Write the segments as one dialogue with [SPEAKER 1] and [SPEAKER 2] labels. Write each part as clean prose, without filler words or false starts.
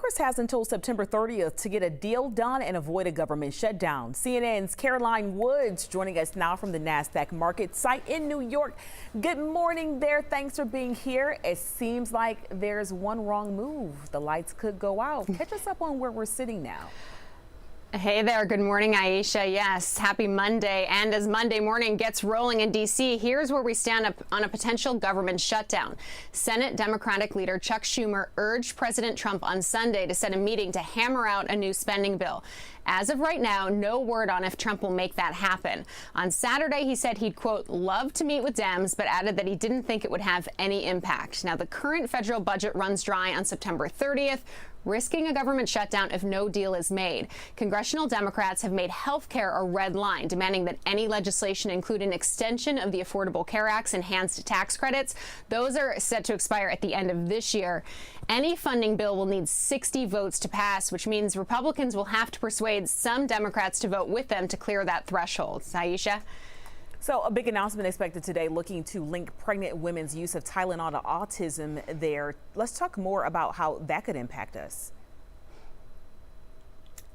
[SPEAKER 1] Congress has until September 30th to get a deal done and avoid a government shutdown. CNN's Caroline Woods joining us now from the NASDAQ market site in New York. Good morning there. Thanks for being here. It seems like there's one wrong move. The lights could go out. Catch us up on where we're sitting now.
[SPEAKER 2] Hey there. Good morning, Aisha. Yes, happy Monday. And as Monday morning gets rolling in D.C., here's where we stand up on a potential government shutdown. Senate Democratic leader Chuck Schumer urged President Trump on Sunday to set a meeting to hammer out a new spending bill. As of right now, no word on if Trump will make that happen. On Saturday, he said he'd, quote, love to meet with Dems, but added that he didn't think it would have any impact. Now, the current federal budget runs dry on September 30th, risking a government shutdown if no deal is made. Congressional Democrats have made health care a red line, demanding that any legislation include an extension of the Affordable Care Act's enhanced tax credits. Those are set to expire at the end of this year. Any funding bill will need 60 votes to pass, which means Republicans will have to persuade some Democrats to vote with them to clear that threshold. Aisha?
[SPEAKER 1] So a big announcement expected today looking to link pregnant women's use of Tylenol to autism there. Let's talk more about how that could impact us.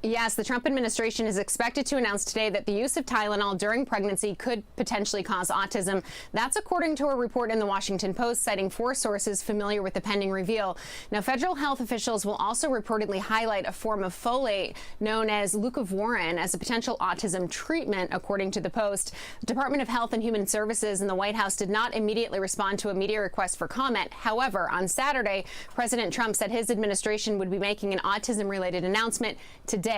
[SPEAKER 2] Yes, the Trump administration is expected to announce today that the use of Tylenol during pregnancy could potentially cause autism. That's according to a report in the Washington Post, citing 4 sources familiar with the pending reveal. Now, federal health officials will also reportedly highlight a form of folate known as leucovorin as a potential autism treatment, according to the Post. The Department of Health and Human Services and the White House did not immediately respond to a media request for comment. However, on Saturday, President Trump said his administration would be making an autism-related announcement today.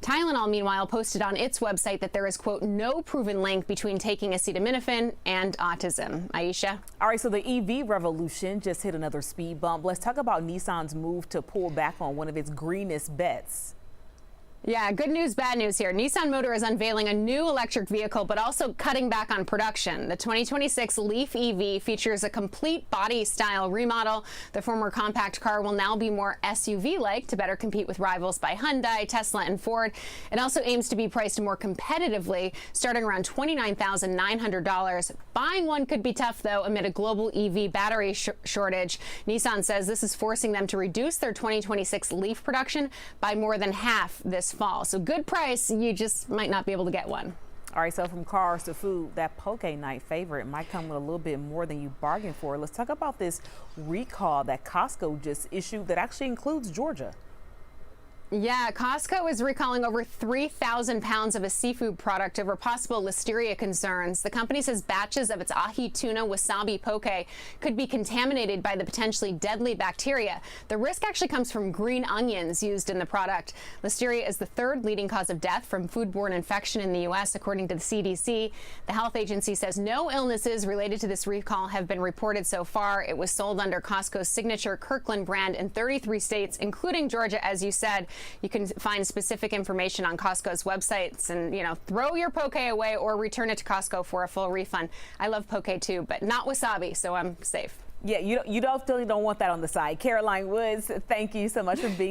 [SPEAKER 2] Tylenol, meanwhile, posted on its website that there is, quote, no proven link between taking acetaminophen and autism. Aisha?
[SPEAKER 1] All right, so the EV revolution just hit another speed bump. Let's talk about Nissan's move to pull back on one of its greenest bets.
[SPEAKER 2] Yeah, good news, bad news here. Nissan Motor is unveiling a new electric vehicle, but also cutting back on production. The 2026 Leaf EV features a complete body style remodel. The former compact car will now be more SUV-like to better compete with rivals by Hyundai, Tesla, and Ford. It also aims to be priced more competitively, starting around $29,900. Buying one could be tough, though, amid a global EV battery shortage. Nissan says this is forcing them to reduce their 2026 Leaf production by more than half this fall. So good price, you just might not be able to get one.
[SPEAKER 1] All right, so from cars to food, that poke night favorite might come with a little bit more than you bargained for. Let's talk about this recall that Costco just issued that actually includes Georgia.
[SPEAKER 2] Yeah, Costco is recalling over 3,000 pounds of a seafood product over possible listeria concerns. The company says batches of its ahi tuna wasabi poke could be contaminated by the potentially deadly bacteria. The risk actually comes from green onions used in the product. Listeria is the 3rd leading cause of death from foodborne infection in the U.S., according to the CDC. The health agency says no illnesses related to this recall have been reported so far. It was sold under Costco's signature Kirkland brand in 33 states, including Georgia, as you said. You can find specific information on Costco's websites and, throw your poke away or return it to Costco for a full refund. I love poke too, but not wasabi, so I'm safe.
[SPEAKER 1] Yeah, you definitely don't want that on the side. Caroline Woods, thank you so much for being